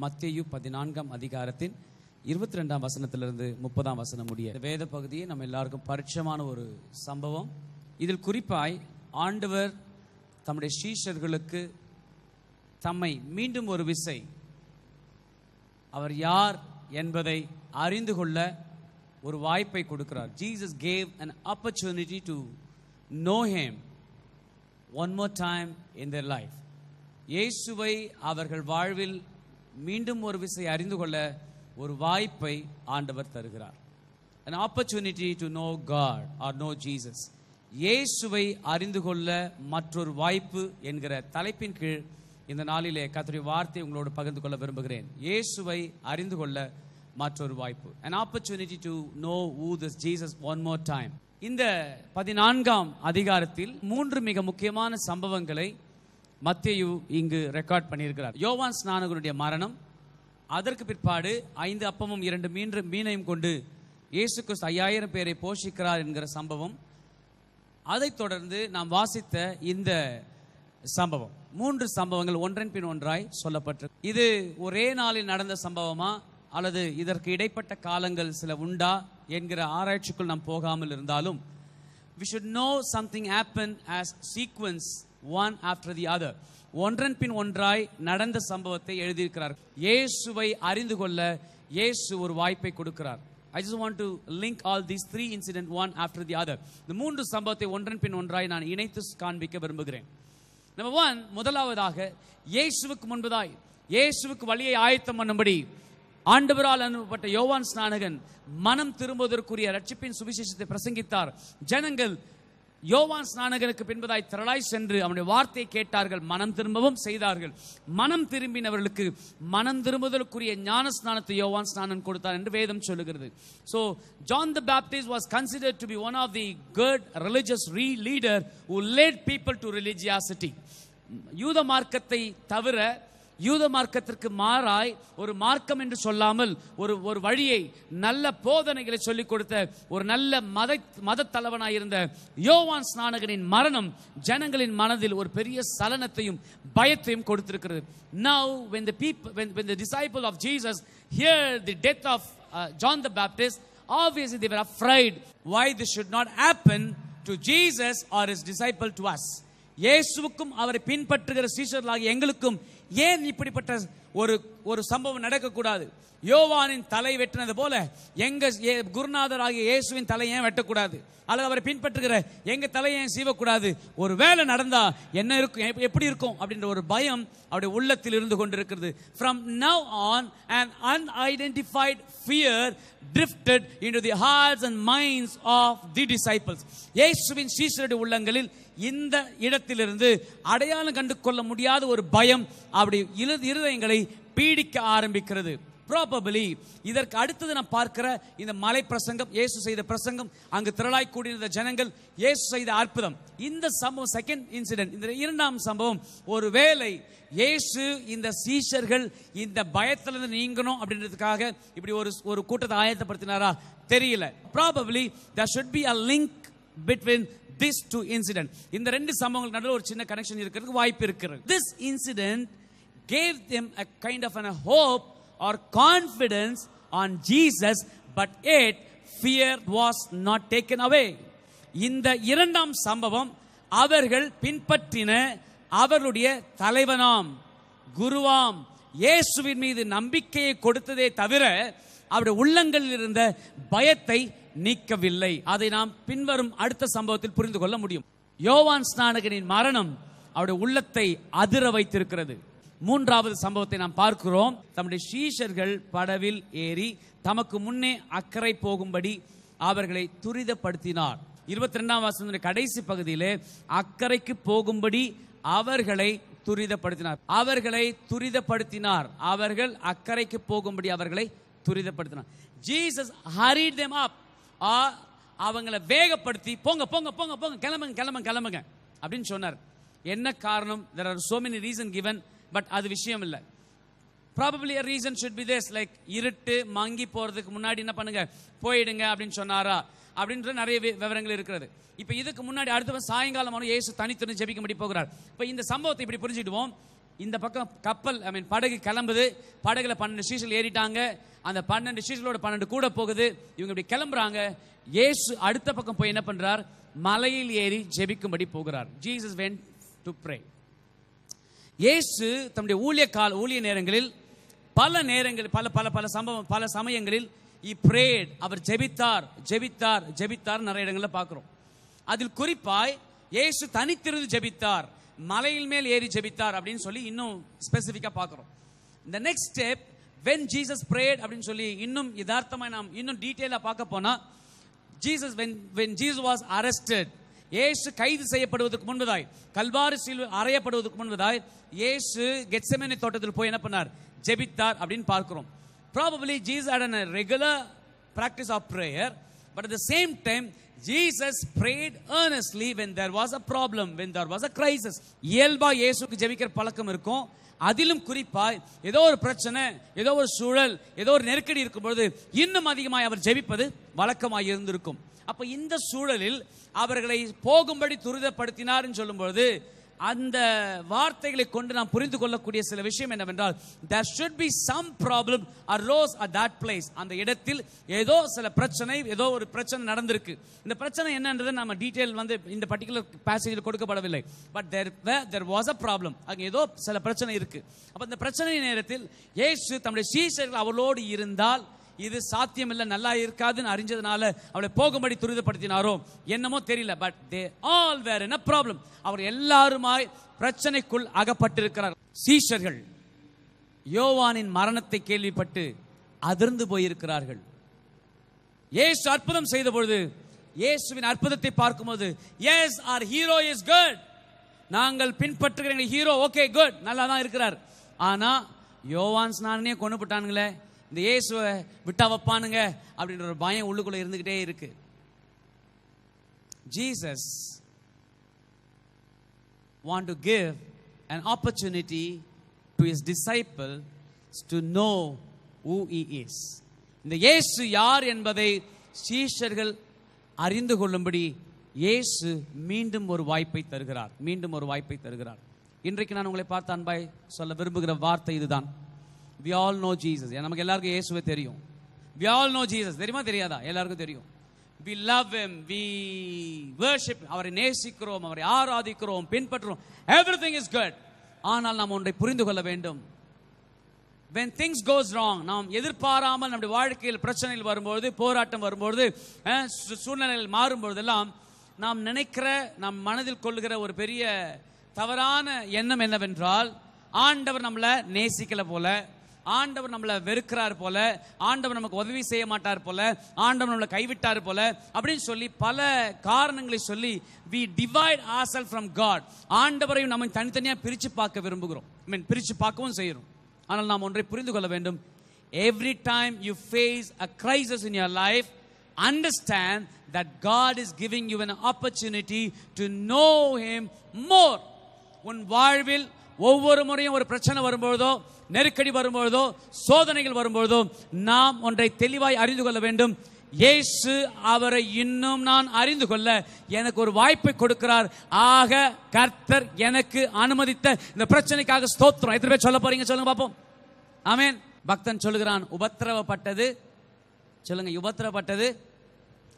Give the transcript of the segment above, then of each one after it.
மத்தேயு 14ஆம் அதிகாரத்தின் 22ஆம் வசனத்திலிருந்து 30ஆம் வசனம் முடிய வேத பகுதியை நம்ம எல்லாருக்கும் பரிச்சயமான ஒரு சம்பவம். இதில் குறிப்பாய் ஆண்டவர் தம்முடைய சீஷர்களுக்கு தம்மை மீண்டும் ஒரு விசை அவர் யார் என்பதை அறிந்து கொள்ள ஒரு வாய்ப்பை கொடுக்கிறார். Jesus gave an opportunity to know him one more time in their life. இயேசுவை அவர்கள் வாழ்வில் மீண்டும் ஒரு விசை அறிந்து கொள்ள ஒரு வாய்ப்பை ஆண்டவர் தருகிறார். An opportunity to know God or know Jesus. இயேசுவை அறிந்து கொள்ள மற்றொரு வாய்ப்பு என்கிற தலைப்பின் கீழ் இந்த நாளிலே கர்த்தருடைய வார்த்தையை உங்களோடு பகிர்ந்து கொள்ள விரும்புகிறேன். இயேசுவை அறிந்து கொள்ள மற்றொரு வாய்ப்பு. An opportunity to know who this Jesus one more time. இந்த 14ஆம் அதிகாரத்தில் 3 மிக முக்கியமான சம்பவங்களை மத்தேயு இங்கு ரெக்கார்ட் பண்ணியிருக்கிறார். யோவான் ஸ்நானகனுடைய மரணம், அதற்கு பிற்பாடு 5 அப்பமும் 2 மீனையும் கொண்டு இயேசு கிறிஸ்து 5000 பேரை போஷிக்கிறார் என்கிற சம்பவம், அதைத் தொடர்ந்து நாம் வாசித்த இந்த சம்பவம். 3 சம்பவங்கள் ஒன்றன் பின் ஒன்றாய் சொல்லப்பட்டது. இது ஒரே நாளில் நடந்த சம்பவமா அல்லது இதற்கு இடைப்பட்ட காலங்கள் சில உண்டா என்கிற ஆராய்ச்சிக்குள் நாம் போகாமல் இருந்தாலும், we should know something happened as sequence one after the other. ஒன்றன் பின் ஒன்றாய் நடந்த சம்பவத்தை எழுதியிருக்கிறார். இயேசுவை அறிந்து கொள்ள இயேசு ஒரு வாய்ப்பை கொடுக்கிறார். I just want to link all these 3 incidents one after the other. இந்த 3 சம்பவத்தை ஒன்றன் பின் ஒன்றாய் நான் இணைத்து காண்பிக்க விரும்புகிறேன். நம்பர் 1, முதலாவதாக இயேசுவுக்கு முன்பதாய் இயேசுவுக்கு வழியை ஆயத்தம் பண்ணும்படி ஆண்டவரால் அனுப்பப்பட்ட யோவான் ஸ்நானகன் மனம் திரும்புவதற்குரிய ரட்சிப்பின் சுவிசேஷத்தை பிரசங்கித்தார். ஜனங்கள் யோவான் ஸ்நானகனுக்கு பின்பதாய் திரளாய் சென்று அவனுடைய வார்த்தையை கேட்டார்கள், மனம் திரும்பவும் செய்தார்கள். மனம் திரும்பினவர்களுக்கு மனம் திரும்புவதற்குரிய ஞான ஸ்நானத்தை யோவான் ஸ்நானன் கொடுத்தார் என்று வேதம் சொல்லுகிறது. So John the Baptist was considered to be one of the good religious leader who led people to religiosity. யூத மார்க்கத்தை தவிர யூத மார்க்கத்திற்கு மாறாய் ஒரு மார்க்கம் என்று சொல்லாமல் ஒரு வழியை, நல்ல போதனைகளை சொல்லிக் கொடுத்த ஒரு நல்ல மத தலைவனாய் இருந்த யோவான் ஸ்நானகனின் மரணம் ஜனங்களின் மனதில் ஒரு பெரிய சலனத்தையும் பயத்தையும் கொடுத்திருக்கிறது. Now when the disciple of Jesus heard the death of John the Baptist, obviously they were afraid why this should not happen to Jesus or his disciple to us. இயேசுவுக்கும் அவரை பின்பற்றுகிற சீஷர்களாகிய எங்களுக்கும் ஏன் இப்படிப்பட்ட ஒரு சம்பவம் நடக்கக்கூடாது? யோவானின் தலை வெட்டினது போல எங்க குருநாதராகிய இயேசுவின் தலை ஏன் வெட்டக்கூடாது? அல்லது அவரை பின்பற்றுகிற எங்க தலையை ஏன் சீவக்கூடாது? ஒரு வேலை நடந்தா என்ன இருக்கும், எப்படி இருக்கும் அப்படின்ற ஒரு பயம் அவருடைய உள்ளத்தில் இருந்து கொண்டிருக்கிறது. From now on an unidentified fear drifted into the hearts and minds of the disciples. இயேசுவின் சீஷருடைய உள்ளங்களில் இந்த இடத்திலிருந்து அடையாளம் கண்டு கொள்ள முடியாத ஒரு பயம் அப்படி இருதயங்களை பீடிக்க ஆரம்பிக்கிறது. Probably இதற்கு அடுத்தது நாம் பார்க்கிற இந்த மலை பிரசங்கம், இயேசு செய்த பிரசங்கம், அங்கு திரளாய் கூடியிருந்த ஜனங்கள், இயேசு செய்த அற்புதம், இந்த சம்பவம் செகண்ட் இன்சிடென்ட். இந்த 2ஆம் சம்பவம், ஒருவேளை இயேசு இந்த சீஷர்கள் இந்த பயத்திலிருந்து நீங்கணும் அப்படின்றதுக்காக இப்படி ஒரு கூட்டத்தை ஆயத்தப்படுத்தினாரா தெரியல. Probably there should be a link between these 2 incidents. இந்த 2 சம்பவங்களுக்கு நடுவில் ஒரு சின்ன கனெக்ஷன் இருக்கிறதுக்கு வாய்ப்பு இருக்கிறது. This incident gave them a kind of a hope or confidence on Jesus, but yet fear was not taken away. இந்த 2ஆம் சம்பவம் அவர்கள் பின்பற்றின அவர்களுடைய தலைவனாம் குருவாம் இயேசுவின் மீது நம்பிக்கையை கொடுத்ததே தவிர அவருடைய உள்ளங்களில் இருந்த பயத்தை நீக்கவில்லை. அதை நாம் பின்வரும் அடுத்த சம்பவத்தில் புரிந்து கொள்ள முடியும். யோவான் ஸ்நானகனின் மரணம் அவருடைய உள்ளத்தை அதிர வைத்திருக்கிறது. 3வது சம்பவத்தை நாம் பார்க்கிறோம். தம்முடைய சீஷர்கள் படவில் ஏறி தமக்கு முன்னே அக்கறை போகும்படி அவர்களை துரிதப்படுத்தினார். 22ஆம் வசனத்தின் கடைசி பகுதியிலே அக்கறைக்கு போகும்படி அவர்களை துரிதப்படுத்தினார். அவர்கள் அக்கறைக்கு போகும்படி அவர்களை துரிதப்படுத்தினார். Jesus hurried them up. அவங்களை வேகப்படுத்தி போங்க போங்க போங்க போங்க கிளம்புங்க அப்படின்னு சொன்னார். என்ன காரணம்? There are so many reasons given, but அது விஷயம் இல்லை. Probably a reason should be this, like இருட்டு மங்கி போறதுக்கு முன்னாடி என்ன பண்ணுங்க, போயிடுங்க அப்படின்னு சொன்னாரா அப்படின்ற நிறைய விவரங்கள் இருக்கிறது. இப்ப இதுக்கு முன்னாடி அடுத்த சாயங்காலம் இயேசு தனித்தனி ஜெபிக்கும்படி போகிறார். இப்ப இந்த சம்பவத்தை இப்படி புரிஞ்சுடுவோம். இந்த பக்கம் கப்பல் படகு கிளம்புது. படகுல 12 சீஷர்கள் ஏறிட்டாங்க. அந்த 12 சீஷர்களோட 12 கூட போகுது. இவங்க இப்படி கிளம்புறாங்க. இயேசு அடுத்த பக்கம் போய் என்ன பண்றார்? மலையில் ஏறி ஜெபிக்கும்படி போகிறார். Jesus went to pray. இயேசு தம்முடைய ஊழிய நேரங்களில் பல நேரங்களில் பல சமயங்களில் he prayed. அவர் ஜெபித்தார் நிறைய இடங்களில் பார்க்கிறோம். அதில் குறிப்பாய் இயேசு தனித்திருந்து ஜெபித்தார், மலையில் மேல் ஏறி ஜெபித்தார் அப்படின்னு சொல்லி இன்னும் ஸ்பெசிஃபிக்கா பார்க்கிறோம். the next step when Jesus prayed அப்படின்னு சொல்லி இன்னும் யதார்த்தமாய் நாம் இன்னும் டீடைலா பார்க்க போனா, Jesus when Jesus was arrested, இயேசு கைது செய்யப்படுவதற்கு முன்பதாய், கல்வாரி சிலுவையில் அறையப்படுவதற்கு முன்பதாய் இயேசு கெத்செமனே தோட்டத்தில் போய் என்ன பண்ணார்? ஜெபித்தார் அப்படின்னு பார்க்கிறோம். Probably Jesus had a regular practice of prayer, but at the same time Jesus prayed earnestly when there was a problem, when there was a crisis. இயல்பா இயேசுக்கு ஜெபிக்கிற பழக்கம் இருக்கும். அதிலும் குறிப்பாய் ஏதோ ஒரு பிரச்சனை, ஏதோ ஒரு சூழல், ஏதோ ஒரு நெருக்கடி இருக்கும்போது இன்னும் அதிகமாய் அவர் ஜெபிப்பது வழக்கமாய் இருந்திருக்கும். அப்ப இந்த சூழலில் அவர்களை போகும்படி துரிதப்படுத்தினார் சொல்லும்போது அந்த வார்த்தைகளை கொண்டு நாம் புரிந்து கொள்ளக்கூடிய சில விஷயம் என்னவென்றால், there should be some problem arose at that place. அந்த இடத்தில் ஏதோ சில பிரச்சனை, ஏதோ ஒரு பிரச்சனை நடந்திருக்கு. இந்த பிரச்சனை என்னன்றது நம்ம டீடைல் இந்த பர்టిక్యులர் பேசேஜில் கொடுக்கப்படவில்லை. But there was a problem. அங்க ஏதோ சில பிரச்சனை இருக்கு. அப்ப இந்த பிரச்சனை நேரத்தில் இயேசு தம்முடைய சீஷர்கள் அவளோடு இருந்தால் இது சாத்தியம் இல்லை, நல்லா இருக்காதுன்னு அறிஞ்சதுனால அவளை போகும்படி துரிதப்படுத்தினாரோ என்னமோ தெரியல. But they all were in a problem. அவர் எல்லாருமாய் பிரச்சனைக்குள் அகப்பட்டிருக்கிறார். சீஷர்கள் யோவானின் மரணத்தை கேள்விப்பட்டு அதிர்ந்து போயிருக்கிறார்கள். இயேசு அற்புதம் செய்த பொழுது இயேசுவின் அற்புதத்தை பார்க்கும்போது, yes our hero is good, நாங்கள் பின்பற்றுகிற ஹீரோ ஓகே குட், நல்லா தான் இருக்கிறார். ஆனா யோவான் ஸ்நானனே கொண்டு போட்டானுங்களே, இந்த இயேசுவை விட்டா வைப்பானுங்க அப்படின்ற ஒரு பயம் உள்ளுக்குள்ள இருந்துகிட்டே இருக்கு. Jesus want to give an opportunity to his disciples to know who he is. இந்த இயேசு யார் என்பதை சீஷர்கள் அறிந்து கொள்ளும்படி இயேசு மீண்டும் ஒரு வாய்ப்பை தருகிறார். இன்றைக்கு நான் உங்களை பார்த்து அன்பாய் சொல்ல விரும்புகிற வார்த்தை இதுதான். we all know Jesus. நமக்கு எல்லாருக்கும் இயேசுவே தெரியும். we all know Jesus. தெரியுமா தெரியாதா? எல்லாருக்கும் தெரியும். we love him, we worship, அவரை நேசிக்கிறோம், அவரை ஆராதிக்கிறோம், பின்பற்றுறோம். everything is good. ஆனால் நாம் ஒன்றை புரிந்து கொள்ள வேண்டும். when things goes wrong, நாம் எதிர்பாராமல் நம்முடைய வாழ்க்கையில் பிரச்சனைகள் வரும்போது, போராட்டம் வரும்போது, சூழ்நிலைகள் மாறும்போதெல்லாம் நாம் நினைக்கிற, நாம் மனதில் கொள்ளுகிற ஒரு பெரிய தவறான எண்ணம் என்னவென்றால், ஆண்டவர் நம்மளை நேசிக்கல போல, ஆண்டவர் நம்மளை வெறுக்கிறார் போல, ஆண்டவர் நமக்கு உதவி செய்ய மாட்டார் போல, ஆண்டவர் நம்மளை கைவிட்டார் போல அப்படின்னு சொல்லி பல காரணங்களை சொல்லி we divide ourselves from God. ஆண்டவரையும் நம்ம தனித்தனியா பிரிச்சு பார்க்க விரும்புகிறோம். பிரிச்சு பார்க்கவும் செய்யறோம். ஆனால் நாம் ஒன்றை புரிந்து கொள்ள வேண்டும். every time you face a crisis in your life, understand that God is giving you an opportunity to know him more. உன் வாழ்வில் ஒவ்வொரு முறையும் ஒரு பிரச்சனை வரும்போதோ, நெருக்கடி வரும்போதோ, சோதனைகள் வரும்போதோ நாம் ஒன்றை தெளிவாய் அறிந்து கொள்ள வேண்டும். இயேசு அவரை இன்னும் நான் அறிந்து கொள்ள எனக்கு ஒரு வாய்ப்பை கொடுக்கிறார். ஆக கர்த்தர் எனக்கு அனுமதித்த இந்த பிரச்சனைக்காக ஸ்தோத்திரம். எத்தனை பேர் சொல்ல போறீங்க? சொல்லுங்க பாப்போம். ஆமென். பக்தன் சொல்லுகிறான், உபத்திரவப்பட்டது, சொல்லுங்க, உபத்திரவப்பட்டது,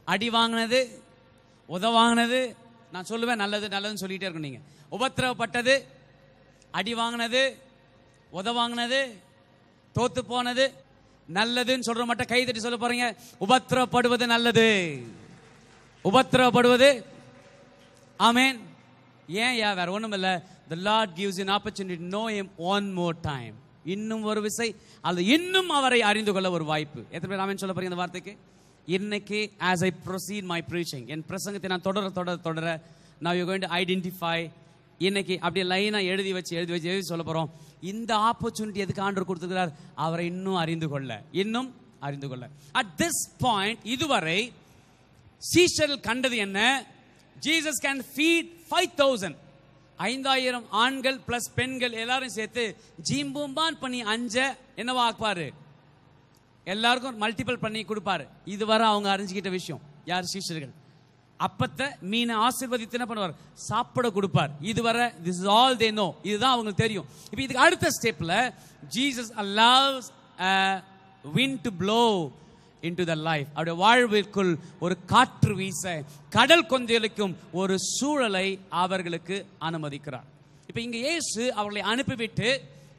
அடி வாங்கினது, உத வாங்கினது. நான் சொல்லுவேன் நல்லது நல்லதுன்னு சொல்லிட்டே இருக்கணும். நீங்க உபத்திரவப்பட்டது, அடி வாங்கினது, உத வாங்கினது, தோத்து போனது, நல்லதுன்னு சொல்ற மட்டும் கை தட்டி சொல்ல போறீங்க. உபத்திரவப்படுவது நல்லது, உபத்திரவப்படுவது. ஆமென். ஏன் வேற ஒண்ணும் இல்ல. the Lord gives you an opportunity to know him one more time. இன்னும் ஒரு விசை அல்லது இன்னும் அவரை அறிந்து கொள்ள ஒரு வாய்ப்பு. எத்தனை பேர் ஆமென் சொல்ல போறீங்க இந்த வார்த்தைக்கு? இன்னைக்கு as I proceed my preaching, என் பிரசங்கத்தை நான் தொடர now you're going to identify. இன்னைக்கு அப்படியே லைனா எழுதி வச்சு சொல்ல போறோம். இந்த ஆப்பர்ச்சுனிட்டி எதுக்கு ஆண்டவர் கொடுத்திருக்கிறார்? அவரை இன்னும் அறிந்து கொள்ள. at this point இதுவரை சீஷர்கள் கண்டது என்ன? Jesus can feed 5,000. 5,000 ஆண்கள் பிளஸ் பெண்கள் எல்லாரும் சேர்த்து ஜீம்பூம்பான் பண்ணி என்னவா ஆக்குவாரு? எல்லாருக்கும் மல்டிபிள் பண்ணி கொடுப்பாரு. இதுவரை அவங்க அறிஞ்சுக்கிட்ட விஷயம் யார்? சீஷர்கள். அப்பத்தை மீனை ஆசீர்வதித்து என்ன பண்ணுவார், சாப்பிட கொடுப்பார். இதுவரை this is all they know, இதுதான் அவங்களுக்கு தெரியும். இப்போ இதுக்கு அடுத்த ஸ்டெப்ல Jesus allows a wind to blow into the life. அவருடைய வாழ்விற்குள் ஒரு காற்று வீச, கடல் கொந்தளிக்கும் ஒரு சூழலை அவர்களுக்கு அனுமதிக்கிறார். இப்போ இங்க இயேசு அவர்களை அனுப்பிவிட்டு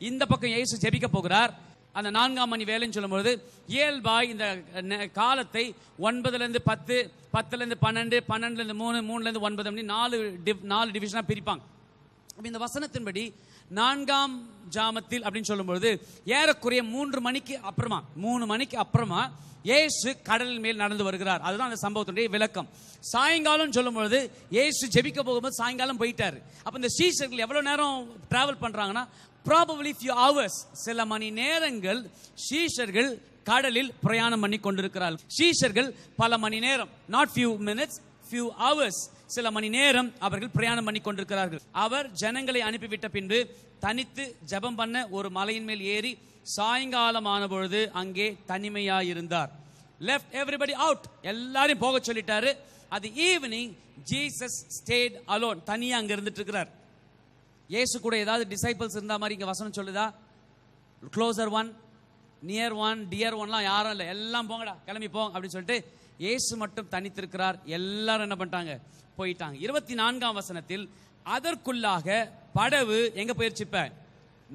இந்த பக்கம் இயேசு ஜெபிக்க போகிறார். அந்த 4ஆம் மணி வேலைன்னு சொல்லும்போது இயல்பாய் இந்த காலத்தை 9லேருந்து 10, 10லேருந்து 12, 12லேருந்து 3, 3லேருந்து 9 மணி 4 டிவிஷனாக பிரிப்பாங்க. அப்போ இந்த வசனத்தின்படி 4ஆம் ஜாமத்தில் அப்படின்னு சொல்லும்போது ஏறக்குறைய 3 மணிக்கு அப்புறமா இயேசு கடலின் மேல் நடந்து வருகிறார். அதுதான் அந்த சம்பவத்துடைய விளக்கம். சாயங்காலம் சொல்லும்போது இயேசு ஜெபிக்க போகும்போது சாயங்காலம் போயிட்டாரு. அப்போ இந்த சீஷர்கள் எவ்வளவு நேரம் டிராவல் பண்றாங்கன்னா probably few hours, சில மணி நேரங்கள் சீஷர்கள் கடலில் பிரயாணம் பண்ணி கொண்டிருக்கிறார்கள். சீஷர்கள் பல மணி நேரம், not few minutes, few hours, சில மணி நேரம் அவர்கள் பிரயாணம் பண்ணி கொண்டிருக்கிறார்கள். அவர் ஜனங்களை அனுப்பிவிட்ட பின்பு தனித்து ஜெபம் பண்ண ஒரு மலையின் மேல் ஏறி சாயங்காலம் ஆன பொழுது அங்கே தனிமையாயிருந்தார். left everybody out, எல்லாரையும் போக சொல்லிட்டாரு. அது ஈவினிங் ஜீசஸ் stayed alone, தனியா அங்க இருந்துட்டு இருக்கிறார். இயேசு கூட ஏதாவது டிசைபிள்ஸ் இருந்தா மாதிரி இங்க வசனம் சொல்லுதா? Closer one, near one, dear ஒன்லாம் யாரும் இல்லை, எல்லாம் போங்கடா கிளம்பி போங்க அப்படின்னு சொல்லிட்டு இயேசு மட்டும் தனித்திருக்கிறார். எல்லாரும் என்ன பண்ணிட்டாங்க, போயிட்டாங்க. 24ஆம் வசனத்தில் அதற்குள்ளாக படகு எங்க போயிருச்சு, இப்ப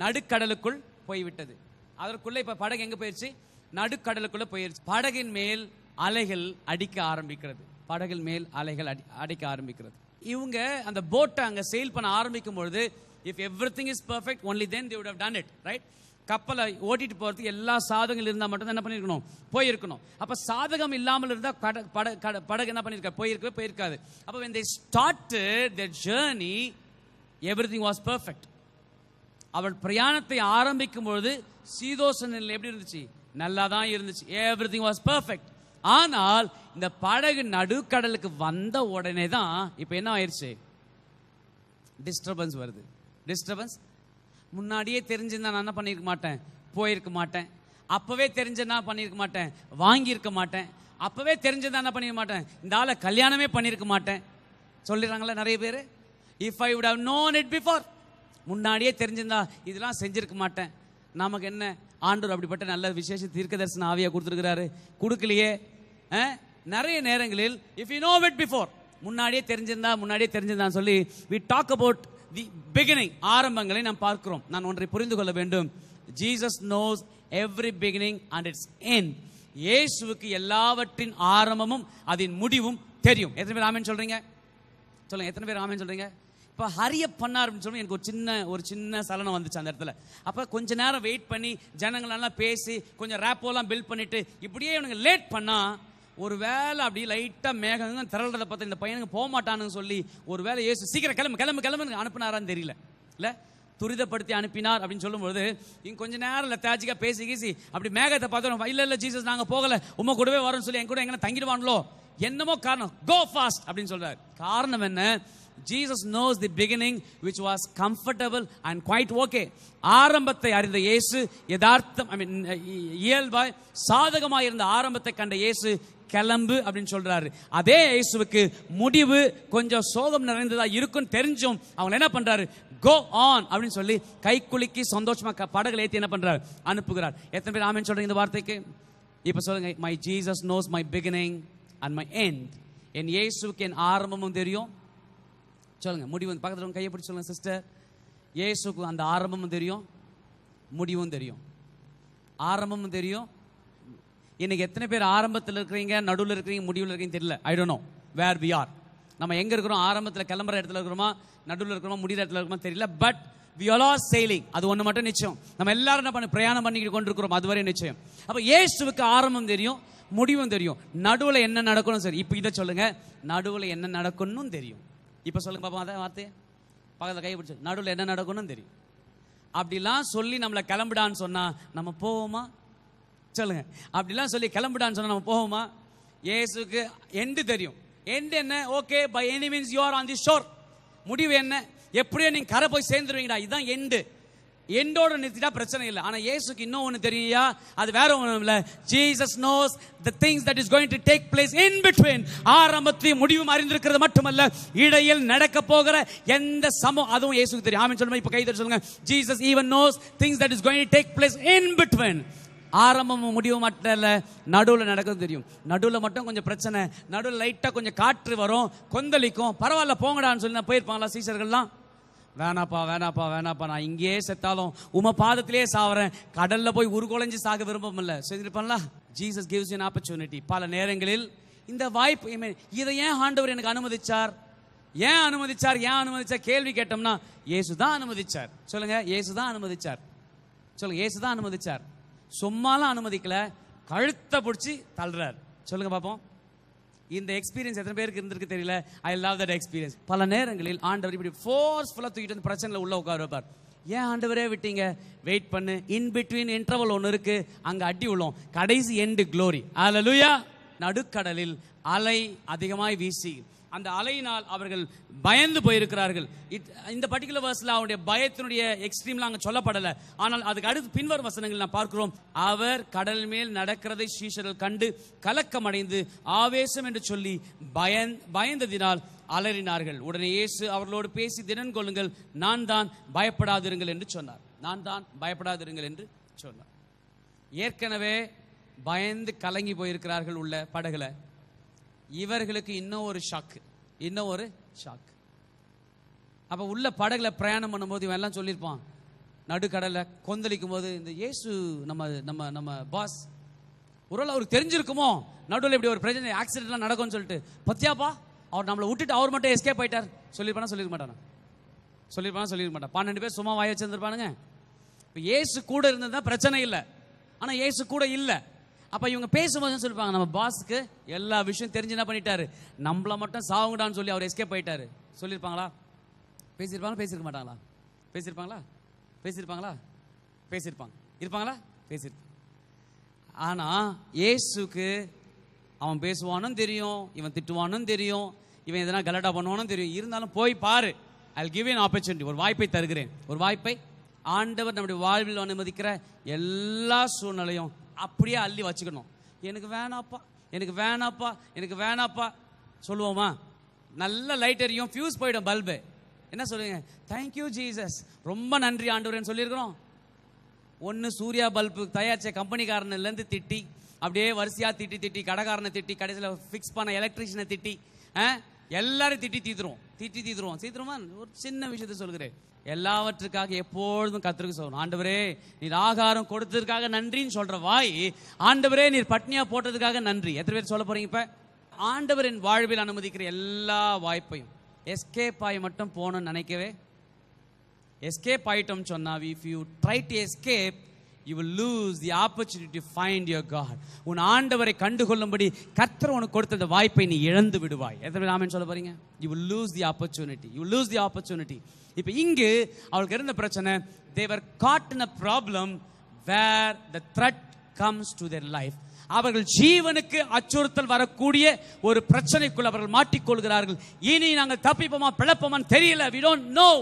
நடுக்கடலுக்குள் போய்விட்டது. அதற்குள்ள இப்ப படகு எங்க போயிருச்சு, நடுக்கடலுக்குள்ள போயிருச்சு. படகின் மேல் அலைகள் அடிக்க ஆரம்பிக்கிறது. படகின் மேல் அலைகள் அடிக்க ஆரம்பிக்கிறது. இவங்க அந்த போட்டை அங்க செயில் பண்ண ஆரம்பிக்கும் பொழுது if everything is perfect only then they would have done it, right? கப்பலை ஓட்டிட்டு போறதுக்கு எல்லா சாதகங்கள் இருந்தா மட்டும் தான் என்ன பண்ணிருக்கணும், போயிருக்கணும். அப்ப சாதகம் இல்லாமல் இருந்தா படகு என்ன பண்ணிருக்க, போயிருக்காது. அப்ப when they started their journey everything was perfect. அவள் பிரயாணத்தை ஆரம்பிக்கும் பொழுது சீதோஷ நிலை எப்படி இருந்துச்சு, நல்லா தான் இருந்துச்சு, everything was perfect. ஆனால் இந்த படகு நடுக்கடலுக்கு வந்த உடனே தான் இப்ப என்ன ஆயிருச்சு, டிஸ்டர்பன்ஸ் வருது. டிஸ்டர்பன்ஸ் முன்னாடியே தெரிஞ்சிருந்தா நான் என்ன பண்ணிருக்க மாட்டேன், போயிருக்க மாட்டேன். அப்பவே தெரிஞ்சா பண்ணிருக்க மாட்டேன், வாங்கியிருக்க மாட்டேன். அப்பவே தெரிஞ்சதா என்ன பண்ணிருக்க மாட்டேன், இந்த ஆளை கல்யாணமே பண்ணிருக்க மாட்டேன் சொல்லிடுறாங்களே நிறைய பேர். If I would have known it before, முன்னாடியே தெரிஞ்சிருந்தா இதெல்லாம் செஞ்சிருக்க மாட்டேன். நமக்கு என்ன, ஆண்டவர் அப்படிப்பட்ட நல்ல விசேஷ தீர்க்கதரிசன ஆவியா கொடுத்துருக்கிறாரு, கொடுக்கலையே. நிறைய நேரங்களில் if you know it before, முன்னாடியே தெரிஞ்சிருந்தா சொல்லி we talk about the beginning, ஆரம்பங்களை நாம் பார்க்கிறோம். நான் ஒன்றை புரிந்து கொள்ள வேண்டும், Jesus knows every beginning and its end. இயேசுவுக்கு எல்லாவற்றின் ஆரம்பமும் அதன் முடிவும் தெரியும். எத்தனை பேர் ஆமென் சொல்றீங்க, சொல்லுங்க. எத்தனை பேர் ஆமென் சொல்றீங்க? இப்போ ஹரியப் பண்ணார் அப்படின்னு சொல்லி எனக்கு ஒரு சின்ன சலனம் வந்துச்சு அந்த இடத்துல. அப்போ கொஞ்ச நேரம் வெயிட் பண்ணி ஜனங்களெல்லாம் பேசி கொஞ்சம் ரேப்போலாம் பில்ட் பண்ணிட்டு இப்படியே இவனுங்க லேட் பண்ணா, ஒரு வேலை அப்படி லைட்டாக மேகங்க திரள்றதை பார்த்து இந்த பையனுக்கு போக மாட்டானுன்னு சொல்லி ஒரு வேலை இயேசு சீக்கிரம் கிளம்பு அனுப்பினாரான்னு தெரியல, இல்லை துரிதப்படுத்தி அனுப்பினார் அப்படின்னு சொல்லும்போது இங்கே கொஞ்ச நேரம் லெத்தாஜிக்காக பேசி அப்படி மேகத்தை பார்த்தோம். இல்லை ஜீசஸ் நாங்கள் போகலை, உமா கூடவே வரோம்னு சொல்லி என் கூட எங்கே தங்கிடுவாங்களோ என்னமோ காரணம், கோ ஃபாஸ்ட் அப்படின்னு சொல்றாரு. காரணம் என்ன, Jesus knows the beginning which was comfortable and quite okay. ஆரம்பத்தை அறிந்த இயேசு யதார்த்தம், இயல்பாய் சாதகமாக இருந்த ஆரம்பத்தை கண்ட இயேசு கிளம்பு அப்படின்னு சொல்றாரு. அதே இயேசுவுக்கு முடிவு கொஞ்சம் சோகம் நிறைந்ததா இருக்கும் தெரிஞ்சும் அவங்க என்ன பண்றாரு, go on அப்படின்னு சொல்லி கை குலுக்கி சந்தோஷமா படகுல ஏத்தி என்ன பண்றாரு, அனுப்புகிறார். எத்தனை பேர் ஆமென் சொல்றீங்க இந்த வார்த்தைக்கு? இப்ப சொல்லுங்க, my Jesus knows my beginning and my end. என் இயேசுவுக்கு என் ஆரம்பமும் தெரியும், சொல்லுங்க முடிவு. பக்கத்துல கையை பிடிச்சி சொல்லுங்க, சிஸ்டர், இயேசுக்கு அந்த ஆரம்பமும் தெரியும், முடிவும் தெரியும். ஆரம்பமும் தெரியும். இன்னைக்கு எத்தனை பேர் ஆரம்பத்தில் இருக்கிறீங்க, நடுவில் இருக்கிறீங்க, முடிவில் இருக்கிறீங்க தெரியல. I don't know where we are. நம்ம எங்க இருக்கிறோம், ஆரம்பத்தில் கிளம்புற இடத்துல இருக்கிறோமா, நடுவில் இருக்கிறோமா, முடிகிற இடத்துல இருக்கிறோமா தெரியல. But we are all sailing, அது ஒன்று மட்டும் நிச்சயம். நம்ம எல்லாரும் என்ன பண்ணி பிரயாணம் பண்ணிக்கிட்டு கொண்டிருக்கிறோம், அதுவரை நிச்சயம். அப்போ இயேசுவுக்கு ஆரம்பம் தெரியும், முடிவும் தெரியும். நடுவில் என்ன நடக்கணும், சரி இப்போ இதை சொல்லுங்க, நடுவில் என்ன நடக்கணும் தெரியும். இப்போ சொல்லுங்க பாப்பா, அதான் வார்த்தையை பக்கத்தில் கை பிடிச்சி, நடுவில் என்ன நடக்கணும் தெரியும். அப்படிலாம் சொல்லி நம்மளை கிளம்பிடான்னு சொன்னா நம்ம போவோமா, சொல்லுங்க. அப்படிலாம் சொல்லி கிளம்பிடான்னு சொன்னா நம்ம போவோமா? இயேசுக்கு எண்டு தெரியும். எண்டு என்ன, okay bye any means you are on the sure. முடிவு என்ன, எப்படியோ நீங்க கரை போய் சேர்ந்துருவீங்கடா, இதுதான் எண்டு. எண்டோட நிறுத்திட்டா பிரச்சனை இல்லை. ஆனா இயேசுக்கு இன்னும் ஒண்ணு தெரியா, அது வேற ஒண்ணும் இல்ல. Jesus knows the things that is going to take place in between. ஆரம்பத்தையும் முடிவும் அறிந்திருக்கிறது மட்டுமல்ல, இடையில் நடக்க போகிற எந்த அதுவும் இயேசுக்கு தெரியும். ஆமென் சொல்லுங்க. இப்ப கை தட்டி சொல்லுங்க. Jesus even knows things that is going to take place in between. ஆரம்பமும் முடிவும் மட்டும் இல்ல, நடுவில் நடக்கிறது தெரியும். நடுவில் மட்டும் கொஞ்சம் பிரச்சனை, நடுவில் லைட்டா கொஞ்சம் காற்று வரும், கொந்தளிக்கும். பரவாயில்ல போங்கடான்னு சொல்லி நான் போயிருப்பாங்களா சீசர்கள்லாம்? வேணாப்பா வேணாப்பா வேணாப்பா, நான் இங்கேயே செத்தாலும் உம பாதத்திலே சாவறேன், கடல்ல போய் உருகுலைஞ்சு சாக விரும்பமில்ல சொல்லிருப்பாங்களா? Jesus gives you an opportunity. பல நேரங்களில் இந்த வாய்ப்பு, இதை ஏன் ஆண்டவர் எனக்கு அனுமதிச்சார், ஏன் அனுமதிச்சார் கேள்வி கேட்டோம்னா, இயேசுதான் அனுமதிச்சார். சொல்லுங்க, இயேசுதான் அனுமதிச்சார். சொல்லுங்க, இயேசுதான் அனுமதிச்சார். சும்மாலாம் அனுமதிக்கல, கழுத்தை பிடிச்சி தள்ளுறார். சொல்லுங்க பாப்போம். இந்த எக்ஸ்பீரியன்ஸ் எத்தனை பேருக்கு இருந்திருக்கு தெரியல. I love that experience. பல நேரங்களில் ஆண்டவர் இப்படி ஃபோர்ஸ்ஃபுல்லா தூக்கிட்டு வந்து பிரச்சனைல உள்ள உட்கார வைப்பார். ஏன் ஆண்டவரே விட்டீங்க? வெயிட் பண்ணு, இன் பிட்வீன் இன்டர்வல் ஒன்று இருக்கு, அங்க அடி உள்ளோம், கடைசி எண்டு க்ளோரி. அல்லேலூயா. நடுக்கடலில் அலை அதிகமாய் வீசி அந்த அலையினால் அவர்கள் பயந்து போயிருக்கிறார்கள். இந்த பர்டிகுலர் வர்ஸ்ல அவருடைய பயத்தினுடைய எக்ஸ்ட்ரீம்ல அங்க சொல்லப்படல. ஆனால் அதுக்கு அடுத்து பின்வரும் வசனங்கள் நான் பார்க்கிறோம். அவர் கடல் மேல் நடக்கிறதை சீஷர்கள் கண்டு கலக்கம் அடைந்து ஆவேசம் என்று சொல்லி பயந்ததினால் அலறினார்கள். உடனே இயேசு அவர்களோடு பேசி, திடன் கொள்ளுங்கள், நான் தான், பயப்படாதிருங்கள் என்று சொன்னார். நான் தான், பயப்படாதிருங்கள் என்று சொன்னார். ஏற்கனவே பயந்து கலங்கி போயிருக்கிறார்கள் உள்ள படகுல. இவர்களுக்கு இன்னும் ஒரு ஷாக். அப்ப உள்ள படகுல பிரயாணம் பண்ணும்போது இவன் எல்லாம் சொல்லியிருப்பான், நடுக்கடலை கொந்தளிக்கும் போது, இந்த இயேசு நம்ம பாஸ் ஒருவேளை அவருக்கு தெரிஞ்சிருக்குமோ நடுவில் இப்படி ஒரு பிரச்சனை, ஆக்சிடென்ட்லாம் நடக்கும்னு சொல்லிட்டு, பத்தியாப்பா அவர் நம்மளை விட்டுட்டு அவர் மட்டும் எஸ்கேப் ஆயிட்டார் சொல்லியிருக்க மாட்டான். 12 பேர் சும்மா வாய வச்சிருந்திருப்பானுங்க. இப்போ இயேசு கூட இருந்ததுதான் பிரச்சனை இல்லை. ஆனா இயேசு கூட இல்லை. அப்ப இவங்க பேசும்போது சொல்லிப்பாங்க, நம்ம பாஸ்க்கு எல்லா விஷயம் தெரிஞ்சு என்ன பண்ணிட்டாரு, நம்மள மட்டும் சாவுங்கடான்னு சொல்லி அவர் எஸ்கேப் ஆயிட்டாரு சொல்லியிருப்பாங்களா? பேசியிருக்க மாட்டாங்களா? பேசியிருப்பாங்க. ஆனா இயேசுக்கு அவன் பேசுவானும் தெரியும், இவன் திட்டுவானும் தெரியும், இவன் எதனா கலட்டா பண்ணுவானும் தெரியும். இருந்தாலும் போய் பாரு, I'll give you an opportunity, ஒரு வாய்ப்பை தருகிறேன். ஒரு வாய்ப்பை ஆண்டவர் நம்முடைய வாழ்வில் அனுமதிக்கிற எல்லா சூழ்நிலையும் அப்படியே அள்ளி வச்சுக்கணும். எனக்கு வேணாப்பா சொல்லுவோமா? நல்ல லைட் எரியும், ஃபியூஸ் போயிடும் பல்பு. என்ன சொல்லுங்க? தேங்க்யூ ஜீசஸ், ரொம்ப நன்றி ஆண்டவரேன்னு சொல்லியிருக்கிறோம். ஒன்று சூர்யா பல்பு தயாரிச்ச கம்பெனிக்காரன்லேருந்து திட்டி, அப்படியே வரிசையாக திட்டி கடைக்காரனை திட்டி, கடைசியில் ஃபிக்ஸ் பண்ண எலக்ட்ரிஷியனை திட்டி, எல்லாரும் திட்டி தீத்துருவோமா? ஒரு சின்ன விஷயத்த சொல்கிறேன், எல்லாவற்றுக்காக எப்பொழுதும் கர்த்தருக்கு சொல்லணும். ஆண்டவரே நீர் ஆகாரம் கொடுத்ததுக்காக நன்றின்னு சொல்ற வாய், ஆண்டவரே நீர் பட்னியா போட்டதுக்காக நன்றி. எத்தனை பேர் சொல்ல போறீங்க? இப்ப ஆண்டவரின் வாழ்வில் அனுமதிக்கிற எல்லா வாய்ப்பையும் எஸ்கேப் ஆகி மட்டும் போகணும்னு நினைக்கவே, எஸ்கேப் ஆயிட்டோம் சொன்னா, if you try to escape, you will lose the opportunity to find your God. உன் ஆண்டவரை கண்டுகொள்ளும்படி கர்த்தர் உனக்கு கொடுத்த அந்த வாய்ப்பை நீ இழந்து விடுவாய். எத்தனை பேர் ஆமென் சொல்ல போறீங்க? You will lose the opportunity. இப்ப இங்கு அவளுக்கு இருந்த பிரச்சனை, they were caught in a problem where the threat comes to their life. அவர்கள் ஜீவனுக்கு அச்சுறுத்தல் வரக்கூடிய ஒரு பிரச்சனைக்குள் அவர்கள் மாட்டிக்கொள்கிறார்கள். இனி நாங்கள் தப்பிப்போமா பிழைப்போமான்னு தெரியல. we don't know.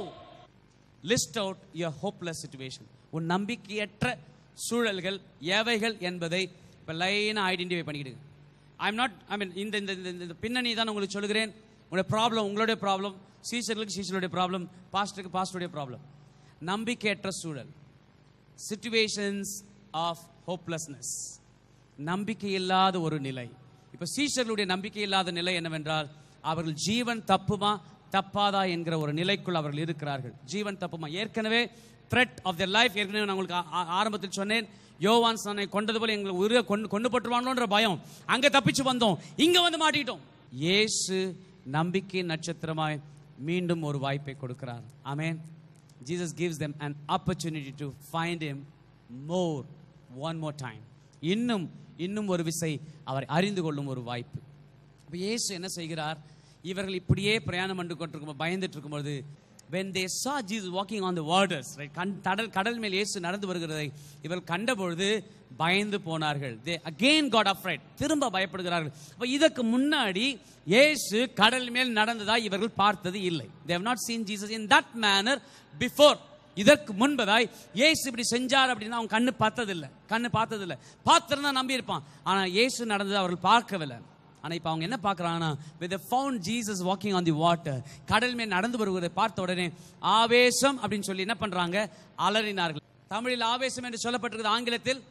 List out your hopeless situation. உன் நம்பிக்கையற்ற சூழல்கள் எவைகள் என்பதை இப்ப லைனா ஐடென்டிஃபை பண்ணிக்கிடுங்க. இந்த பின்னணி தான் உங்களுக்கு சொல்லுகிறேன். உங்களுடைய ப்ராப்ளம், சீஷர்களுடைய ப்ராப்ளம், பாஸ்டருடைய ப்ராப்ளம். நம்பிக்கையற்ற சூழல், சிச்சுவேஷன்ஸ் ஆஃப் ஹோப்லெஸ்னஸ், நம்பிக்கை இல்லாத ஒரு நிலை. இப்ப சீஷர்களுடைய நம்பிக்கை இல்லாத நிலை என்னவென்றால், அவர்கள் ஜீவன் தப்புமா தப்பாதா என்கிற ஒரு நிலைக்குள் அவர்கள் இருக்கிறார்கள். ஜீவன் தப்புமா, ஏற்கனவே த்ரெட் ஆஃப் their லைஃப். ஏற்கனவே நான் உங்களுக்கு ஆரம்பத்தில் சொன்னேன், யோவான் தன்னை கொண்டது போல எங்களை உயிரை கொண்டு போட்டுருவாங்களோன்ற பயம், அங்க தப்பிச்சு வந்தோம், இங்க வந்து மாட்டிக்கிட்டோம். இயேசு நம்பிக்கை நட்சத்திரமாய் மீண்டும் ஒரு வாய்ப்பை கொடுக்கிறார். ஆமென். Jesus gives them an opportunity to find him one more time. இன்னும் ஒரு விசை அவரை அறிந்து கொள்ளும் ஒரு வாய்ப்பு. இப்போ இயேசு என்ன செய்கிறார்? இவர்கள் இப்படியே பிரயாணம் பண்ணி கொண்டிருக்கும் பயந்துட்டு இருக்கும்போது, when they saw Jesus walking on the waters, right, கடல் மேல் இயேசு நடந்து வருகிறதை இவர்கள் கண்டபொழுது பயந்து போனார்கள். they again got afraid. திரும்ப பயப்படுகிறார்கள். அப்ப இதற்கு முன்னாடி இயேசு கடல் மேல் நடந்ததா இவர்கள் பார்த்தது இல்லை. they have not seen Jesus in that manner before. இதற்கு முன்பதாய் இயேசு இப்படி செஞ்சார் அப்படின்னா அவன் கண்ணு பார்த்ததில்லை. பார்த்திருந்தா நம்பி இருப்பான். ஆனா இயேசு நடந்தது அவர்கள் பார்க்கவில்லை. ஆனா இப்ப அவங்க என்ன பார்க்கறாங்கன்னா, when they found Jesus walking on the water, கடல் மேல் நடந்து வருவதை பார்த்த உடனே ஆவேசம் அப்படின்னு சொல்லி என்ன பண்றாங்க, அலறினார்கள். தமிழில் ஆவேசம் என்று சொல்லப்பட்டிருக்கிறது, ஆங்கிலத்தில்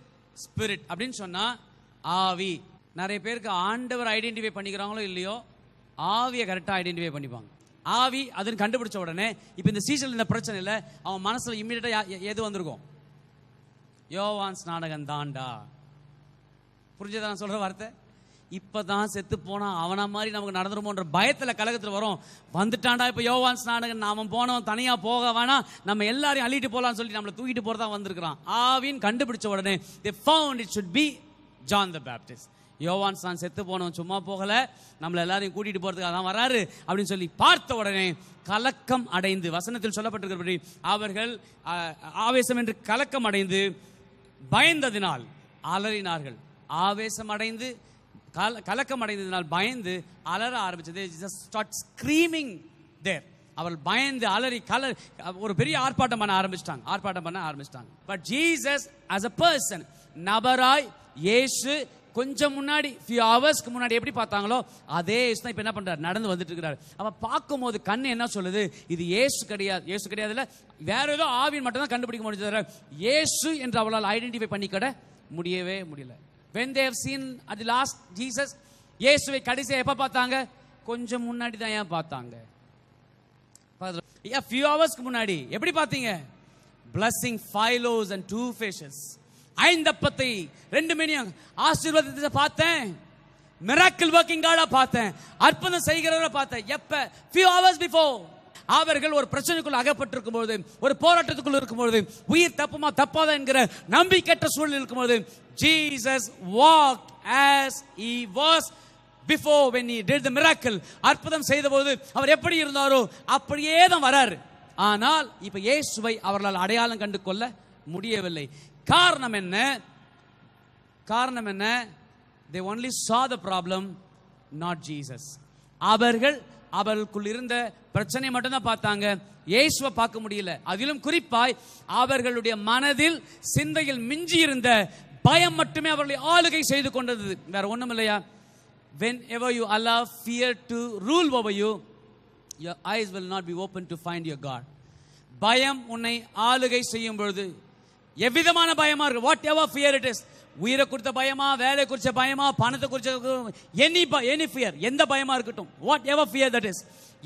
ஸ்பிரிட் அப்படின்னு சொன்னா ஆவி. நிறைய பேருக்கு ஆண்டவர் ஐடென்டிஃபை பண்ணிக்கிறாங்களோ இல்லையோ, ஆவியை கரெக்டாக ஐடென்டிஃபை பண்ணிப்பாங்க. ஆவி அதுன்னு கண்டுபிடிச்ச உடனே இப்போ இந்த சீசனில் இந்த பிரச்சனை இல்லை, அவன் மனசில் இம்மிடியட்டாக எது வந்திருக்கும், யோவான் ஸ்நானகன் தாண்டா. புரிஞ்சதா நான் சொல்கிற வார்த்தை? இப்போதான் செத்து போனா அவனை மாதிரி நமக்கு நடந்துருமோன்ற பயத்தில் கலகத்தில் வரும். வந்துட்டான்டா இப்போ யோவான் ஸ்நானகன், அவன் போனவன் தனியாக போக வேணாம், நம்ம எல்லாரையும் அள்ளிட்டு போகலான்னு சொல்லி நம்மளை தூக்கிட்டு போகிறதா வந்திருக்கிறான். ஆவின்னு கண்டுபிடிச்ச உடனே they found it should be John the Baptist. யோவான் ஸ்நானன் செத்து போனவன் சும்மா போகல, நம்மளை எல்லாரையும் கூட்டிட்டு போறதுக்கு அதான் வராரு அப்படின்னு சொல்லி பார்த்த உடனே கலக்கம் அடைந்து, வசனத்தில் சொல்லப்பட்டிருக்கிறபடி அவர்கள் ஆவேசம் என்று கலக்கம் அடைந்து பயந்ததினால் அலறினார்கள். ஆவேசம் அடைந்து கலக்கம் அடைந்ததினால் பயந்து அலற ஆரம்பிச்சது. start screaming there. அவள் பயந்து அலறி ஒரு பெரிய ஆர்ப்பாட்டம் பண்ண ஆரம்பிச்சிட்டாங்க. But Jesus as a person, நபராய் இயேசு கொஞ்சம் முன்னாடி few ஹவர்ஸ்க்கு முன்னாடி எப்படி பார்த்தாங்களோ அதே இயேசு தான் இப்போ என்ன பண்றாரு, நடந்து வந்துட்டு இருக்கிறார். அவ பார்க்கும்போது கண்ணு என்ன சொல்லுது, இது இயேசு கிடையாதுல, வேற ஏதோ ஆவின் மட்டும் தான் கண்டுபிடிக்க முடிஞ்சது. இயேசு என்று அவளால் ஐடென்டிஃபை பண்ணிக்கிட முடியல. when they have seen at the last Jesus, இயேசுவை கடைசியா எப்ப பார்த்தாங்க, கொஞ்சம் முன்னாடி தான் ஏன் பார்த்தாங்க, few ஹவர்ஸ்க்கு முன்னாடி எப்படி பார்த்தீங்க, blessing 5 loaves and 2 fishes, 5 அப்பத்தை 2 மீனையும் ஆசீர்வாதத்தை பார்த்தேன். மிராக்கிள் வர்க்கிங் காடா பார்த்தேன், அற்புதம் செய்கிறவரை பார்த்தேன். எப்ப? few hours before. அவர்கள் ஒரு பிரச்சனைக்குள் அகப்பட்டிருக்கும் பொழுது, ஒரு போராட்டத்துக்குள் இருக்கும் பொழுது, உயிர் தப்புமா தப்பாதா என்கிற நம்பிக்கையற்ற சூழலில் இருக்கும் பொழுது, Jesus walked as he was before when he did the miracle. அற்புதம் செய்த போது அவர் எப்படி இருந்தாரோ அப்படியே தான் வராரு. ஆனால் இப்ப இயேசுவை அவர்களால் அடையாளம் கண்டு கொள்ள முடியவில்லை. காரணம் என்ன? They only saw the problem, not Jesus. அவர்களுக்குள் இருந்த பிரச்சனை மட்டும் தான் பார்த்தாங்க, இயேசுவை பார்க்க முடியல. அதிலும் குறிப்பாய் அவர்களுடைய மனதில் சிந்தையில் மிஞ்சி இருந்த பயம் மட்டுமே அவர்களை ஆளுகை செய்து கொண்டது, வேற ஒண்ணும் இல்லையா? Whenever you allow fear to rule over you, your eyes will not be open to find your God. பயம் உன்னை ஆளுகை செய்யும் பொழுது, எவ்விதமான பயமா இருக்கு, what ever fear it is, உயிரை குறித்த பயமா, வேலை குறித்த பயமா, பணத்தை குறித்த எனி ஃபியர், எந்த பயமா இருக்கட்டும், what ever fear that is,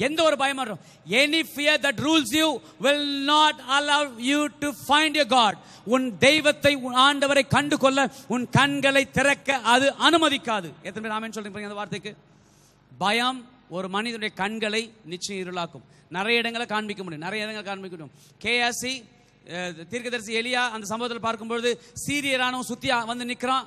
எந்த ஒரு பயமா இருக்கட்டும், any fear that rules you will not allow you to find your God. உன் தெய்வத்தை, உன் ஆண்டவரை கண்டு கொள்ள உன் கண்களை திறக்க அது அனுமதிக்காது. எத்தனை பேர் ஆமென் சொல்றீங்க அந்த வார்த்தைக்கு? பயம் ஒரு மனிதனுடைய கண்களை நிச்சயம் இருளாக்கும். நிறைய இடங்களை காண்பிக்க முடியும். கேஎஸ்சி தீர்க்கதரிசி எலியா அந்த சம்பவத்தில் பார்க்கும்பொழுது சீரிய ராணுவம் சுத்தி வந்து நிற்கிறான்.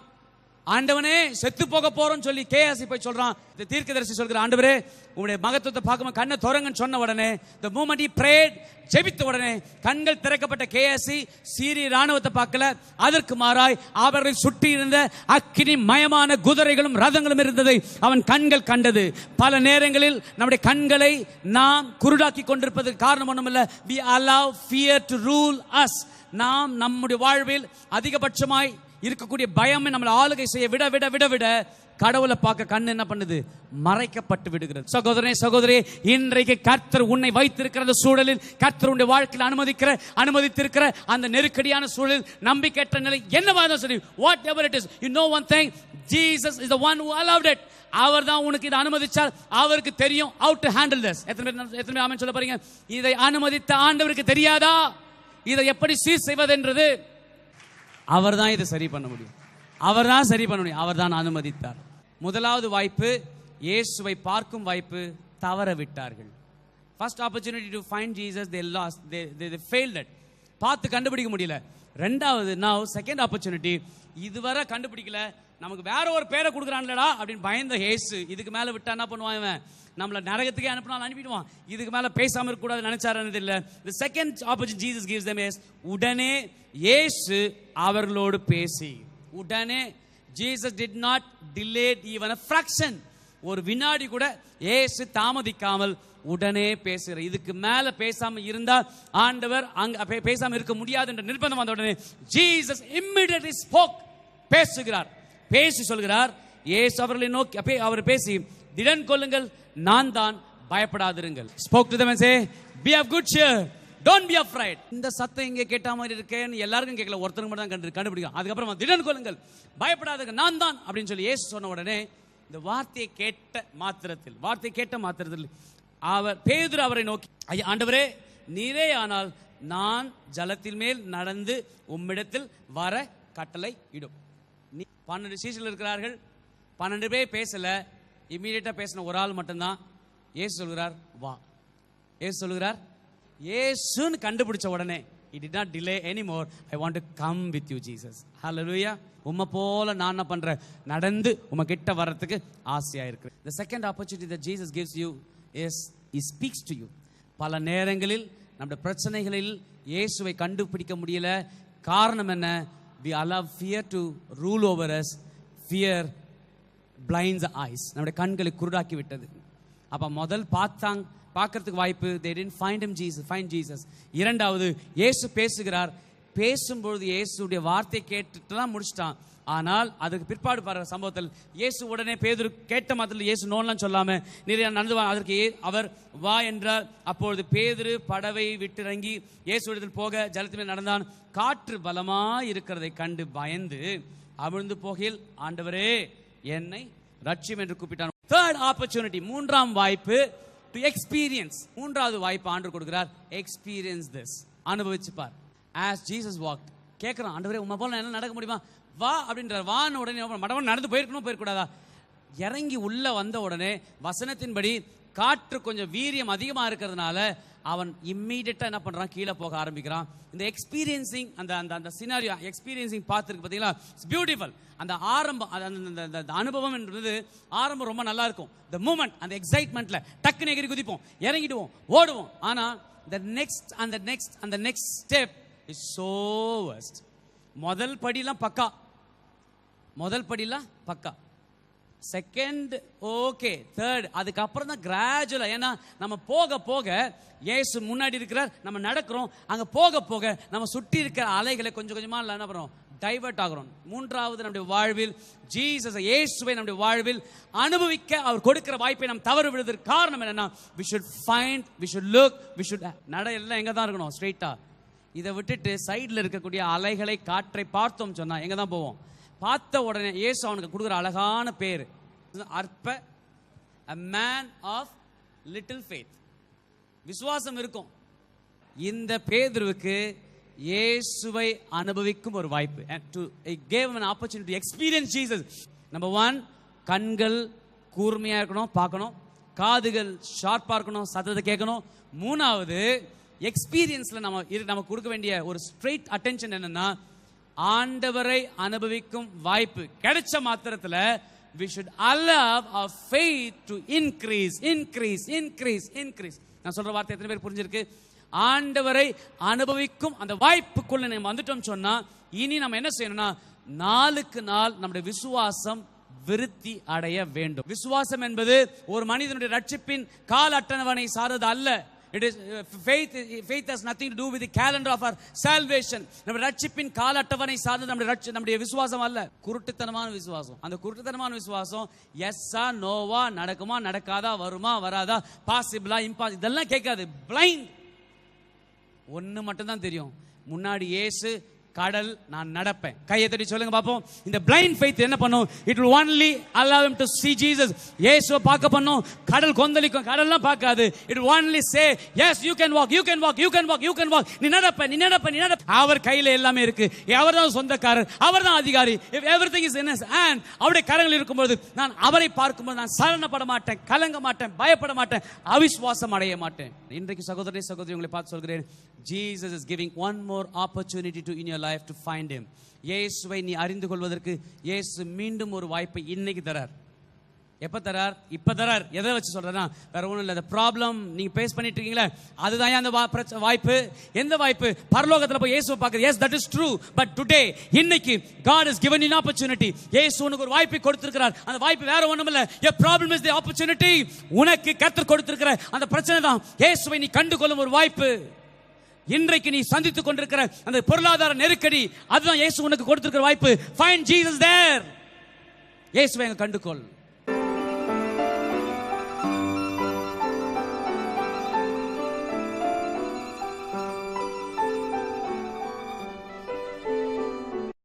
ஆண்டவனே செத்து போக போறோம்னு சொல்லி கேஎஸ்சி போய் சொல்றான். தீர்க்கதரிசி சொல்கிற, ஆண்டவரே உங்களுடைய மகத்துவத்தை பார்க்கும்போது கண்ணை திறங்கன்னு சொன்ன உடனே, the moment he prayed, ஜெபித்த உடனே கண்கள் திறக்கப்பட்ட கேஎஸ்சி சீரிய ராணுவத்தை பார்க்கல, அதற்கு மாறாய் அவர்களை சுற்றி இருந்த அக்கினி மயமான குதிரைகளும் ரதங்களும் இருந்ததை அவன் கண்கள் கண்டது. பல நேரங்களில் நம்முடைய கண்களை நாம் குருடாக்கி கொண்டிருப்பதற்கு காரணம் ஒண்ணுமில்ல, we allow fear to rule us. நாம் நம்முடைய வாழ்வில் அதிகபட்சமாய் இருக்கக்கூடிய பயம் நம்மளை ஆளுகை செய்ய விட விட விட விட கடவுளை பார்க்க கண்ணு என்ன பண்ணுது, மறைக்கப்பட்டு விடுகிறது. சகோதரே, இன்றைக்கு கர்த்தர் உன்னை வைத்திருக்கிற சூழலில், கர்த்தர் உன்னுடைய வாழ்க்கையில் அனுமதித்திருக்கிற அந்த நெருக்கடியான சூழலில் நம்பிக்கையற்ற நிலை என்னவா இருந்தாலும் சரி, whatever it is, you know one thing, Jesus is the one who allowed it. அவர் தான் உனக்கு இதை அனுமதிச்சார், அவருக்கு தெரியும் how to handle this. எத்தனை பேர் ஆமென் சொல்ல போறீங்க? இதை அனுமதித்த ஆண்டவருக்கு தெரியாதா இதை எப்படி சீர் செய்வதென்றது? அவர் தான் இதை சரி பண்ண முடியும், அவர் தான் அனுமதித்தார். முதலாவது வாய்ப்பு, இயேசுவை பார்க்கும் வாய்ப்பு தவற விட்டார்கள். First opportunity to find Jesus they lost, they failed it. பார்த்து கண்டுபிடிக்க முடியல. ரெண்டாவது, now second opportunity, இதுவரை கண்டுபிடிக்கல, நமக்கு வேற ஒரு பேரை கொடுக்குறான்லடா அப்படின்னு பயந்த இயேசு, இதுக்கு மேல விட்டா என்ன பண்ணுவான், இவன் நம்மள நரகத்துக்கே அனுப்பிடுவான், இதுக்கு மேல பேசாம இருக்க கூடாது நினைச்சாரு இல்ல. The second opportunity Jesus gives them is, உடனே இயேசு அவர்களோடு பேசி, உடனே Jesus did not delay even a fraction. ஒரு வினாடி கூட இயேசு தாமதிக்காமல் உடனே பேசுகிறார். இதுக்கு மேல பேசாம இருந்தா ஆண்டவர் அங்க பேசாம இருக்க முடியாது என்ற நிர்பந்தம் வந்த உடனே ஜீசஸ் immediately spoke, பேசுகிறார். பேசி சொல்கிறார், இயேசு அவர்களை நோக்கி அவர் பேசி, திடன் கொள்ளுங்கள், நான் தான், பயப்படாதிருங்கள். spoke to them and say, be of good cheer, don't be afraid. இந்த சத்தம் இங்கே கேட்ட மாதிரி இருக்கேன்னு எல்லாருக்கும் கேட்கல, ஒருத்தருக்கு மட்டும் தான் கண்டுபிடிக்கும். அதுக்கப்புறம் திடன் கொள்ளுங்கள், பயப்படாதீங்க, நான் தான் அப்படின்னு சொல்லி இயேசு சொன்ன உடனே இந்த வார்த்தையை கேட்ட மாத்திரத்தில் அவர் பேதுரு அவரை நோக்கி, ஆண்டவரே நீரே ஆனால் நான் ஜலத்தின் மேல் நடந்து உம்மிடத்தில் வர கட்டளை இடும். 12 சீஷர்கள் இருக்கிறார்கள், 12 பேர் பேசல, இம்மீடியட்டா பேசின ஒரு ஆள் மட்டும்தான். இயேசு சொல்கிறார் வா. இயேசு சொல்கிறார், இயேசுன்னு கண்டுபிடிச்ச உடனே he did not delay anymore. I want to come with you Jesus. Hallelujah. உம்மை போல நான் என்ன பண்றேன், நடந்து உம்மை கிட்ட வர்றதுக்கு ஆசையா இருக்கு. The second opportunity that Jesus gives you is he speaks to you. பல நேரங்களில் நம்முடைய பிரச்சனைகளில் இயேசுவை கண்டுபிடிக்க முடியல. காரணம் என்ன? we allow fear to rule over us. Fear blinds the eyes. நம்முடைய கண்களை குருடாக்கி விட்டது. அப்ப முதல் பார்க்கிறதுக்கு வாய்ப்பு, they didn't find Jesus. இரண்டாவது, இயேசு பேசுகிறார். பேசும்பொழுது இயேசுடைய வார்த்தை கேட்டுட்டு தான் முடிச்சிட்டான். ஆனால் அதுக்கு பிற்பாடு பாருங்க சம்பவத்தில் இயேசு உடனே பேதுரு கேட்ட மாத்திரம் இயேசு நோன்லாம் சொல்லாம நிறைய நடந்து அதற்கு அவர் வா என்றார். அப்பொழுது பேதுரு படவை விட்டிறங்கி இயேசுவிடத்தில் போக ஜலத்தின் மேல் நடந்தான். காற்று பலமா இருக்கிறதை கண்டு பயந்து அமிழ்ந்து போகையில், ஆண்டவரே என்னை ரட்சியும் என்று கூப்பிட்டான். Third opportunity, மூன்றாம் வாய்ப்பு, to experience. மூன்றாவது வாய்ப்பு ஆண்டவர் கொடுக்கிறார். experience this, அனுபவிச்சு பார். as Jesus walked, கேட்கிறான், ஆண்டவரே உம்மை போல என்ன நடக்க முடியுமா, வா அப்படின்றார். வான உடனே மடவன் நடந்து போயிருக்கூடாதா? இறங்கி உள்ள வந்த உடனே வசனத்தின்படி காற்று கொஞ்சம் வீரியம் அதிகமா இருக்கிறதுனால அவன் இம்மீடியட்டா என்ன பண்றான், கீழே போக ஆரம்பிக்கிறான். இந்த எக்ஸ்பீரியன்சிங் அந்த சினாரியோ எக்ஸ்பீரியன்சிங் பார்த்துருக்கு பார்த்தீங்களா, இட்ஸ் பியூட்டிஃபுல். அந்த ஆரம்பம், அந்த அனுபவம் என்பது ஆரம்பம் ரொம்ப நல்லா இருக்கும். the moment, அந்த எக்ஸைட்மெண்ட்ல டக்குன்னு எகிரி குதிப்போம், இறங்கிடுவோம், ஓடுவோம். ஆனா the next step is so worst. முதல் படிலாம் பக்கா, செகண்ட் ஓகே, தேர்ட் அதுக்கப்புறம் தான் கிராஜுவலா. ஏன்னா நம்ம போக போக இயேசு முன்னாடி இருக்கிறார், நம்ம நடக்கிறோம், அங்க போக போக நம்ம சுற்றி இருக்கிற அலைகளை கொஞ்சம் கொஞ்சமா என்ன பண்றோம், டைவர்ட் ஆகிறோம். மூன்றாவது, நம்முடைய வாழ்வில் ஜீசஸ் இயேசுவை நம்முடைய வாழ்வில் அனுபவிக்க அவர் கொடுக்கிற வாய்ப்பை நாம் தவறு விடுவதற்கு காரணம் என்னன்னா, we should find, we should look, we should நட எல்லாம் எங்க தான் இருக்கணும், ஸ்ட்ரெயிட்டா. இதை விட்டுட்டு சைடில் இருக்கக்கூடிய அலைகளை காற்றை பார்த்தோம் சொன்னா எங்க தான் போவோம். பார்த்த உடனே இயேசு அவனுக்கு கொடுக்குற அழகான பேரு அற்ப, a man of little faith. விசுவாசம் இருக்கும். இந்த பேதுருவுக்கு இயேசுவை அனுபவிக்கும் ஒரு வாய்ப்பு. He gave him an opportunity to experience Jesus. Number 1, கண்கள் கூர்மையா இருக்கணும், பார்க்கணும். காதுகள் ஷார்ப்பா இருக்கணும், சத்தத்தை கேட்கணும். மூணாவது, எக்ஸ்பீரியன்ஸ்ல நம்ம கொடுக்க வேண்டிய ஒரு ஸ்ட்ரெயிட் அட்டென்ஷன் என்னன்னா, ஆண்டவரை அனுபவிக்கும் வாய்ப்பு கிடைச்ச மாத்திரத்துல we should allow our faith to increase. நான் சொல்ற வார்த்தை எத்தனை பேர் புரிஞ்சிருக்கு? ஆண்டவரை அனுபவிக்கும் அந்த வாய்ப்புக்குள்ள நம்ம வந்துட்டோம் சொன்னா, இனி நம்ம என்ன செய்யணும்னா, நாளுக்கு நாள் நம்முடைய விசுவாசம் விருத்தி அடைய வேண்டும். விசுவாசம் என்பது ஒரு மனிதனுடைய ரட்சிப்பின் கால அட்டவணை சார்ந்தது அல்ல. It is faith has nothing to do with the calendar of our salvation. நம்ம ரட்சிப்பின் கால அட்டவணை சார்ந்தது நம்முடைய விசுவாசம் அல்ல. குருட்டுத்தனமான விசுவாசம். அந்த குருட்டுத்தனமான விசுவாசம் எஸ்ஸா நோவா, நடக்குமா நடக்காதா, வருமா வராதா, பாசிபிளா இம்பாசிபிள், இதெல்லாம் கேட்காது. பிளைண்ட். ஒன்னு மட்டும் தான் தெரியும், முன்னாடி இயேசு, கடல், நான் நடப்பேன். கையை தட்டி சொல்லுங்க பாப்போம். இந்த blind faith என்ன பண்ணும்? It will only allow him to see Jesus. இயேசுவை பார்க்க பண்ணும். கடல் கொந்தளிக்கும், கடல்லாம் பார்க்காது. It will only say, yes, you can walk. நீ நடப்ப. அவர் கையில எல்லாமே இருக்கு. அவர் தான் சொந்தக்காரர், அவர் தான் அதிகாரி. If everything is in his hand, அவருடைய கரங்களில் இருக்கும்போது நான் அவரை பார்க்கும்போது நான் சலனப்பட மாட்டேன், கலங்க மாட்டேன், பயப்பட மாட்டேன், அவிசுவாசம் அடைய மாட்டேன். இன்றைக்கு சகோதரி உங்களை பார்த்து சொல்கிறேன், Jesus is giving one more opportunity in your life to find him. இயேசுவை நீ அறிந்து கொள்வதற்கு இயேசு மீண்டும் ஒரு வாய்ப்பை இன்னைக்கு தரார். எப்ப தரார்? இப்ப தரார். எதை வச்சு சொல்றேன்னா வேற ஒண்ணும் இல்ல. ப்ராப்ளம் நீங்க பேஸ் பண்ணிட்டு இருக்கீங்களா, அதுதான் அந்த வாய்ப்பு. எந்த வாய்ப்பு? பரலோகத்துல போய் இயேசுவை பார்க்கிறது. Yes, that is true. But today, இன்னைக்கு God has given you an opportunity. இயேசு உனக்கு ஒரு வாய்ப்பை கொடுத்திருக்கிறார். அந்த வாய்ப்பு வேற ஒண்ணும் இல்ல. your problem is the opportunity. உனக்கு கர்த்தர் கொடுத்திருக்கிற அந்த பிரச்சனை தான் இயேசுவை நீ கண்டுகொள்ளும் ஒரு வாய்ப்பு. இன்றைக்கு நீ சந்தித்துக் கொண்டிருக்கிற அந்த பொருளாதார நெருக்கடி, அதுதான் இயேசு உனக்கு கொடுத்திருக்கிற வாய்ப்பு. find Jesus there. இயேசுவை கண்டுகொள்.